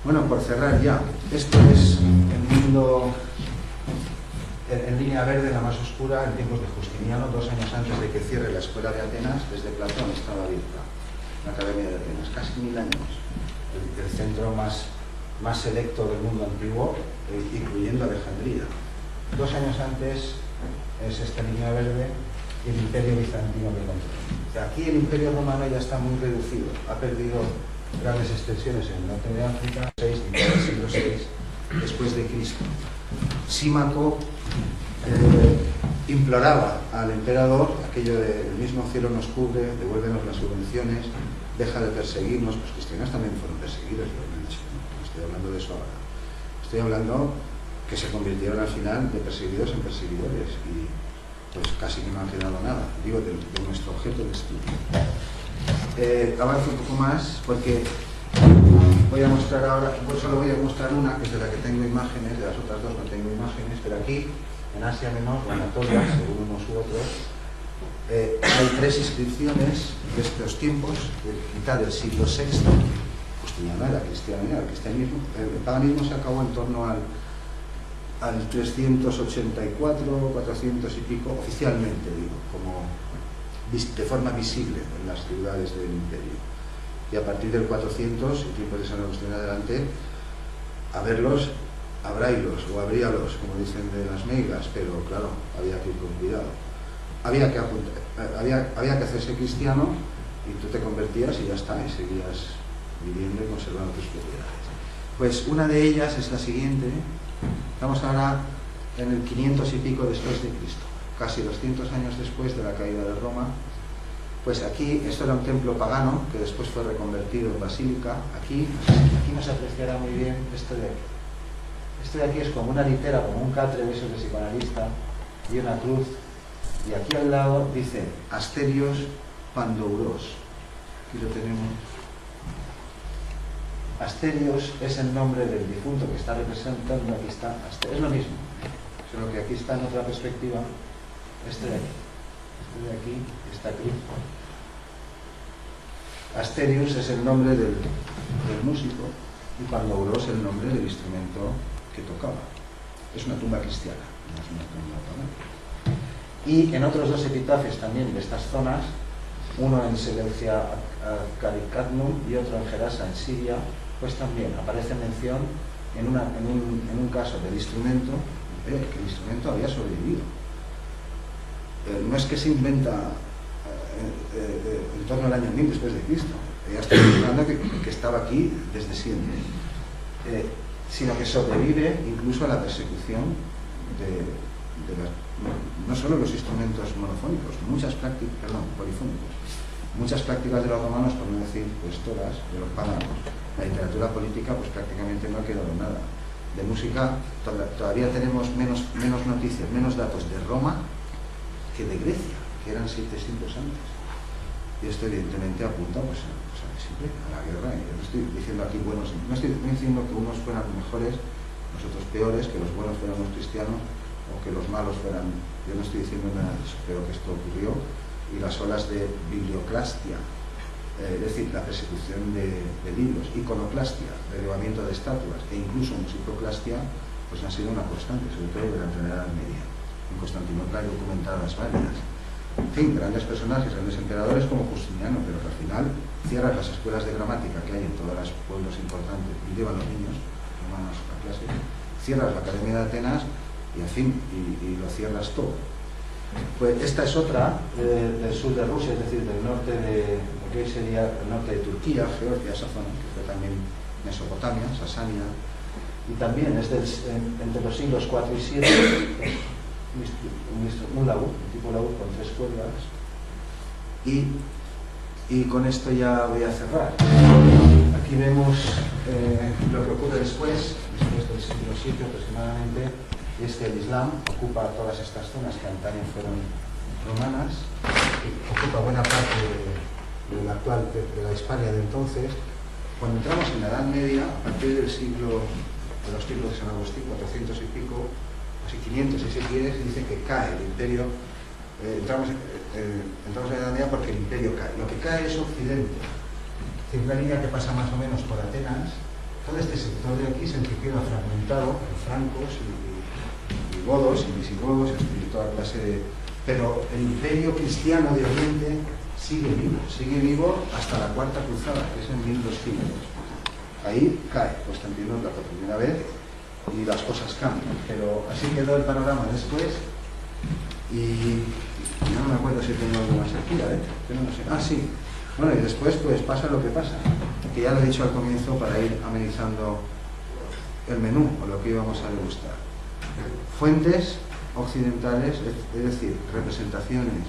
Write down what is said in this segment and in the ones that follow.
Bueno, por cerrar ya, esto es el mundo en línea verde, la más oscura, en tiempos de Justiniano, 2 años antes de que cierre la escuela de Atenas. Desde Platón estaba abierta la Academia de Atenas, casi 1000 años, el centro más selecto del mundo antiguo, incluyendo Alejandría. 2 años antes es esta línea verde y el Imperio Bizantino que controla. O sea, aquí el Imperio Romano ya está muy reducido, ha perdido grandes extensiones en el norte de África, siglo VI después de Cristo. Símaco imploraba al emperador aquello de: el mismo cielo nos cubre, devuélvenos las subvenciones, deja de perseguirnos. Los cristianos también fueron perseguidos, no estoy hablando de eso ahora. Estoy hablando que se convirtieron al final de perseguidos en perseguidores y pues casi que no han quedado nada, digo, de nuestro objeto de estudio. Avanzo un poco más porque voy a mostrar ahora, pues solo voy a mostrar una, que es de la que tengo imágenes, de las otras dos no tengo imágenes, pero aquí, en Asia Menor, o Anatolia, según unos u otros, hay 3 inscripciones de estos tiempos, de mitad del siglo VI, Justiniano era cristianidad, el cristianismo, el paganismo se acabó en torno al 384, 400 y pico, oficialmente, digo, como de forma visible en las ciudades del imperio. Y a partir del 400, el tiempo de San Agustín en adelante, a verlos, abráilos o abríalos, como dicen de las meigas, pero claro, había que ir con cuidado. Había que hacerse cristiano y tú te convertías y ya está, y seguías viviendo y conservando tus propiedades. Pues una de ellas es la siguiente. Estamos ahora en el 500 y pico después de Cristo, casi 200 años después de la caída de Roma. Pues aquí, esto era un templo pagano que después fue reconvertido en basílica. Aquí no se apreciará muy bien esto de aquí. Esto de aquí es como una litera, como un catre de esos de psicoanalista, y una cruz. Y aquí al lado dice Asterios Pandouros. Aquí lo tenemos. Asterios es el nombre del difunto que está representando. Aquí está Asterios. Es lo mismo, solo que aquí está en otra perspectiva. Este de aquí, esta cruz. Asterios es el nombre del músico y Pandouros el nombre del instrumento que tocaba. Es una tumba cristiana, no es una tumba pagana. Y en otros 2 epitafios también de estas zonas, uno en Seleucia Caricatnum y otro en Gerasa, en Siria, pues también aparece mención en un caso del instrumento, que el instrumento había sobrevivido. No es que se inventa en torno al año 1000 después de Cristo, ya estoy hablando que estaba aquí desde siempre, sino que sobrevive incluso a la persecución no solo los instrumentos monofónicos, polifónicos, muchas prácticas de los romanos, por no decir pues todas, de los paganos. La literatura política pues prácticamente no ha quedado nada. De música todavía tenemos menos noticias, menos datos de Roma que de Grecia, que eran 700 antes. Y esto evidentemente apunta pues siempre a la guerra. Y yo no estoy diciendo aquí buenos, no estoy diciendo que unos fueran mejores, nosotros peores, que los buenos fueran los cristianos o que los malos fueran. Yo no estoy diciendo nada de eso, creo que esto ocurrió. Y las olas de biblioclastia, es decir, la persecución de libros, iconoclastia, derribamiento de estatuas e incluso musicoclastia, pues han sido una constante, sobre todo durante la Edad Media. En Constantinopla hay documentadas varias. En fin, grandes personajes, grandes emperadores como Justiniano, pero que al final cierran las escuelas de gramática que hay en todos los pueblos importantes y llevan los niños romanos a clase, cierras la Academia de Atenas y en fin, y lo cierras todo. Pues esta es otra del sur de Rusia, es decir, del norte de lo que sería el norte de Turquía, Georgia, esa zona, que fue también Mesopotamia, Sasania, y también es entre los siglos 4 y 7, un laúd, un tipo laúd con 3 cuerdas, y con esto ya voy a cerrar. Aquí vemos lo que ocurre después del siglo VII aproximadamente. Y es que el Islam ocupa todas estas zonas que antaño fueron romanas, y ocupa buena parte de la actual, de la Hispania de entonces. Cuando entramos en la Edad Media, a partir de los siglos de San Agustín, 400 y pico, así 500 si se quiere, se dice que cae el imperio. Entramos en la Edad Media porque el imperio cae. Lo que cae es Occidente. Es decir, una línea que pasa más o menos por Atenas, todo este sector de aquí se queda fragmentado en francos y godos y visigodos y toda clase de... Pero el imperio cristiano de Oriente sigue vivo hasta la Cuarta Cruzada, que es en 1200. Ahí cae Constantinopla por primera vez y las cosas cambian, pero así quedó el panorama después. Y no me acuerdo si tengo alguna sequía, pero no sé. Ah, sí. Bueno, y después pues pasa lo que pasa, que ya lo he dicho al comienzo para ir amenizando el menú o lo que íbamos a degustar. Fuentes occidentales, es decir, representaciones,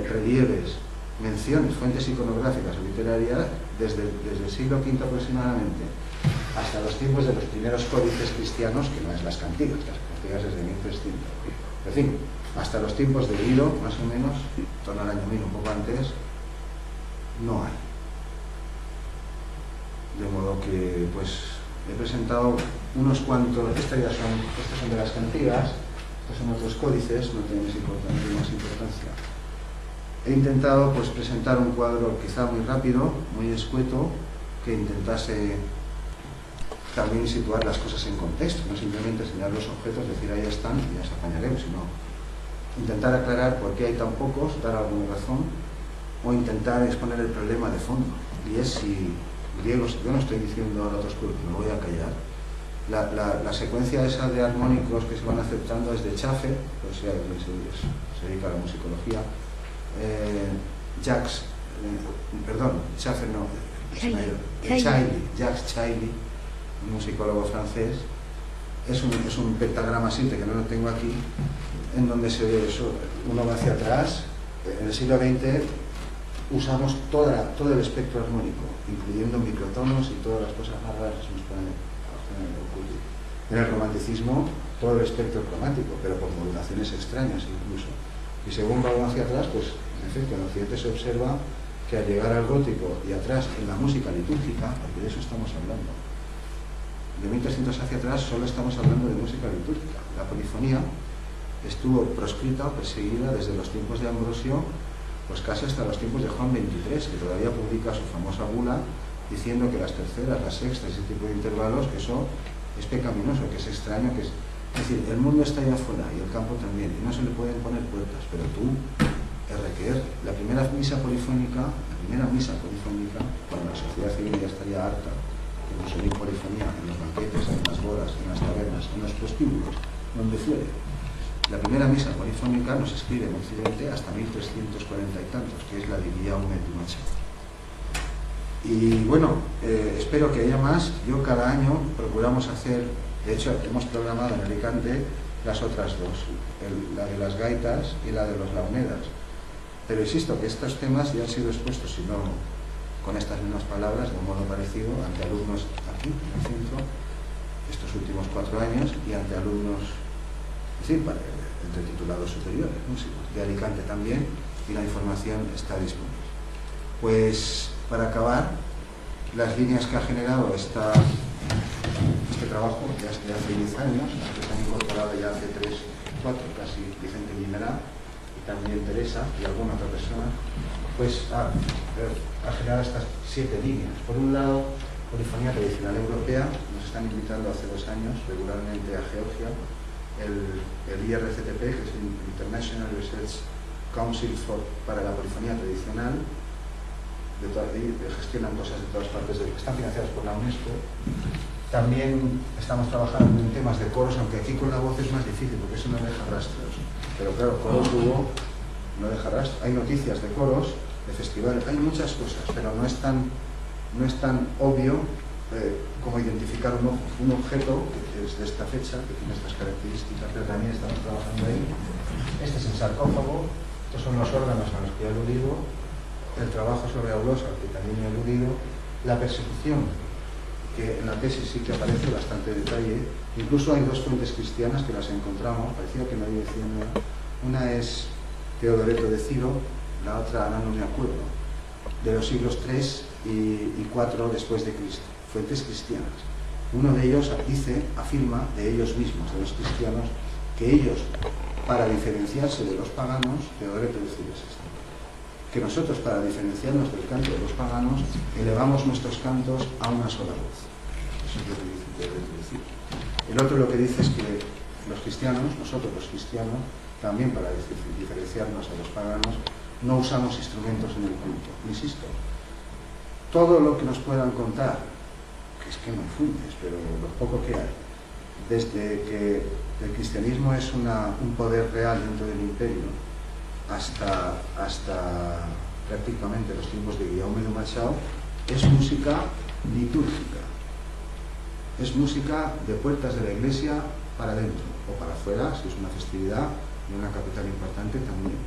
relieves, menciones, fuentes iconográficas o literarias desde el siglo V aproximadamente hasta los tiempos de los primeros códices cristianos, que no es las cantigas es de 1300. En fin, hasta los tiempos de Hilo, más o menos, en torno al año 1000, un poco antes, no hay. De modo que, pues, he presentado unos cuantos, estas son de las cantigas, estos son otros códices, no tienen más importancia. He intentado, pues, presentar un cuadro quizá muy rápido, muy escueto, que intentase también situar las cosas en contexto, no simplemente enseñar los objetos, decir ahí están y ya se apañaremos, sino intentar aclarar por qué hay tan pocos, dar alguna razón, o intentar exponer el problema de fondo. Y es si griegos, yo no estoy diciendo ahora otros pueblos, me voy a callar. La secuencia esa de armónicos que se van aceptando es de Schaffer, o sea, se dedica a la musicología. Jacques Chailly, un musicólogo francés, es un pentagrama simple que no lo tengo aquí, en donde se ve eso, uno va hacia atrás. En el siglo XX usamos todo el espectro armónico, incluyendo microtonos y todas las cosas más raras que se nos pueden ocurrir. En el romanticismo, todo el espectro cromático, pero con modulaciones extrañas incluso. Y según va hacia atrás, pues en efecto, en Occidente se observa que al llegar al gótico y atrás en la música litúrgica, porque de eso estamos hablando, de 1300 hacia atrás solo estamos hablando de música litúrgica. La polifonía estuvo proscrita o perseguida desde los tiempos de Ambrosio, pues casi hasta los tiempos de Juan XXIII, que todavía publica su famosa bula diciendo que las terceras, las sextas, ese tipo de intervalos, que eso es pecaminoso, que es extraño, que es decir, el mundo está allá afuera y el campo también, y no se le pueden poner puertas, pero tú, la primera misa polifónica, cuando la sociedad civil ya estaría harta de consumir polifonía en los banquetes, en las bodas, en las tabernas, en los prostíbulos, donde fuere. La primera misa polifónica no se escribe en Occidente hasta 1340 y tantos, que es la de Guillaume du Machet. Y bueno, espero que haya más. Yo cada año procuramos hacer, de hecho hemos programado en Alicante las otras dos, la de las gaitas y la de los launedas. Pero insisto que estos temas ya han sido expuestos, si no con estas mismas palabras, de un modo parecido, ante alumnos aquí, en el centro, estos últimos 4 años, y ante alumnos, es decir, entre titulados superiores, músicos, de Alicante también, y la información está disponible. Pues, para acabar, las líneas que ha generado este trabajo, ya hace 10 años, que se han incorporado ya hace 3, 4, casi Vicente Guimerá, y también Teresa y alguna otra persona, pues ha generado estas 7 líneas. Por un lado, polifonía tradicional europea, nos están invitando hace 2 años regularmente a Georgia, el IRCTP, que es el International Research Council para la polifonía tradicional, gestionan cosas de todas partes, están financiadas por la UNESCO. También estamos trabajando en temas de coros, aunque aquí con la voz es más difícil, porque eso no deja rastros. Pero claro, coros hubo, no deja rastros. Hay noticias de coros, de festivales, hay muchas cosas, pero no es tan obvio como identificar un objeto que es de esta fecha, que tiene estas características, pero también estamos trabajando ahí. Este es el sarcófago, estos son los órganos a los que he aludido, el trabajo sobre Aulosa, al que también he aludido, la persecución, que en la tesis sí que aparece bastante detalle. Incluso hay 2 fuentes cristianas que las encontramos, parecía que no había decían nada. Una es Teodoreto de Ciro, la otra, ahora no me acuerdo, de los siglos 3 y 4 después de Cristo, fuentes cristianas. Uno de ellos afirma de ellos mismos, de los cristianos, que ellos, para diferenciarse de los paganos, Teodoreto de Ciro es esto, que nosotros, para diferenciarnos del canto de los paganos, elevamos nuestros cantos a una sola voz. Eso es lo que debe decir. El otro lo que dice es que los cristianos, nosotros los cristianos, también para diferenciarnos a los paganos, no usamos instrumentos en el culto. Insisto, todo lo que nos puedan contar, que es que no fundes, pero lo poco que hay, desde que el cristianismo es un poder real dentro del imperio, hasta prácticamente los tiempos de Guillaume de Machado, es música litúrgica. Es música de puertas de la iglesia para adentro o para afuera, si es una festividad en una capital importante también.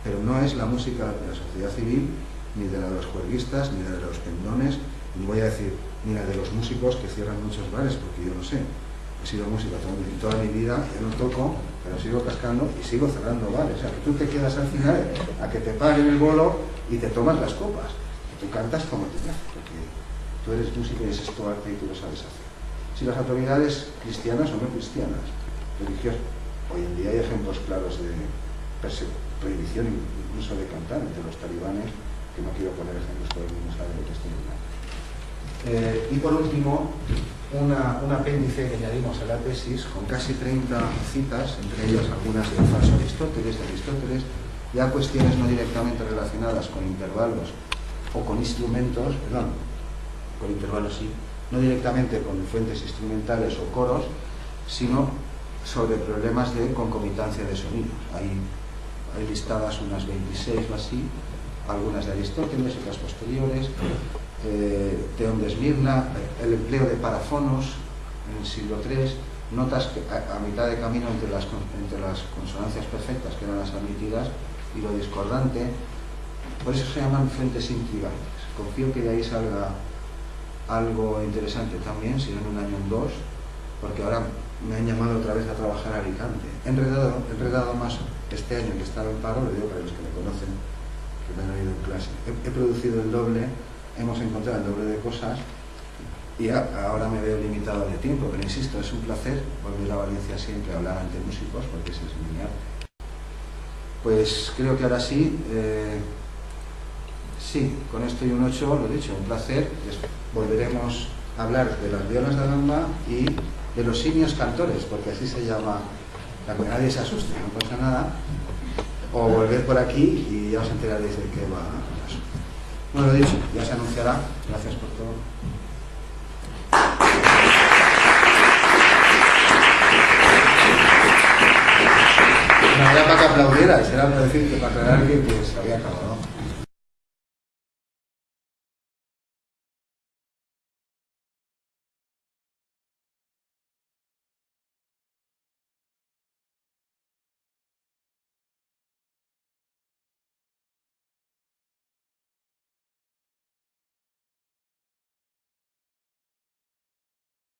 Pero no es la música de la sociedad civil, ni de la de los juerguistas, ni de la de los pendones, ni voy a decir, ni la de los músicos que cierran muchos bares, porque yo no sé. He sido músico toda mi vida, ya no toco, pero sigo cascando y sigo cerrando bares. O sea, que tú te quedas al final a que te paguen el bolo y te tomas las copas. Y tú cantas como te nace, porque tú eres músico y ese es tu arte y tú lo sabes hacer. Si las autoridades cristianas o no cristianas, religiosas, hoy en día hay ejemplos claros de prohibición incluso de cantar entre los talibanes, que no quiero poner ejemplos, todo el mundo sabe de lo que estoy hablando. Y por último, un apéndice que añadimos a la tesis con casi 30 citas, entre ellas algunas del falso Aristóteles, ya cuestiones no directamente relacionadas con intervalos o con instrumentos, perdón, con intervalos sí, no directamente con fuentes instrumentales o coros, sino sobre problemas de concomitancia de sonidos. Hay listadas unas 26 o así, algunas de Aristóteles, otras posteriores, Teón de Esmirna, el empleo de parafonos en el siglo III, notas que a mitad de camino entre las consonancias perfectas, que eran las admitidas, y lo discordante. Por eso se llaman fuentes intrigantes. Confío que de ahí salga algo interesante también, si no en un año o en dos, porque ahora me han llamado otra vez a trabajar a Alicante. He enredado más este año que he estado en paro, lo digo para los que me conocen, que me han oído en clase. He producido el doble, hemos encontrado el doble de cosas y ahora me veo limitado de tiempo, pero insisto, es un placer volver a Valencia siempre a hablar ante músicos, porque ese es mi arte. Pues creo que ahora sí, sí, con esto y un 8, lo he dicho, un placer. Volveremos a hablar de las violas de gamba y de los simios cantores, porque así se llama, para que nadie se asuste, no pasa nada, o volver por aquí y ya os enteraréis de qué va el asunto. Bueno, lo dicho, ya se anunciará. Gracias por todo. No era para que aplaudierais, era para decir que para aclarar que pues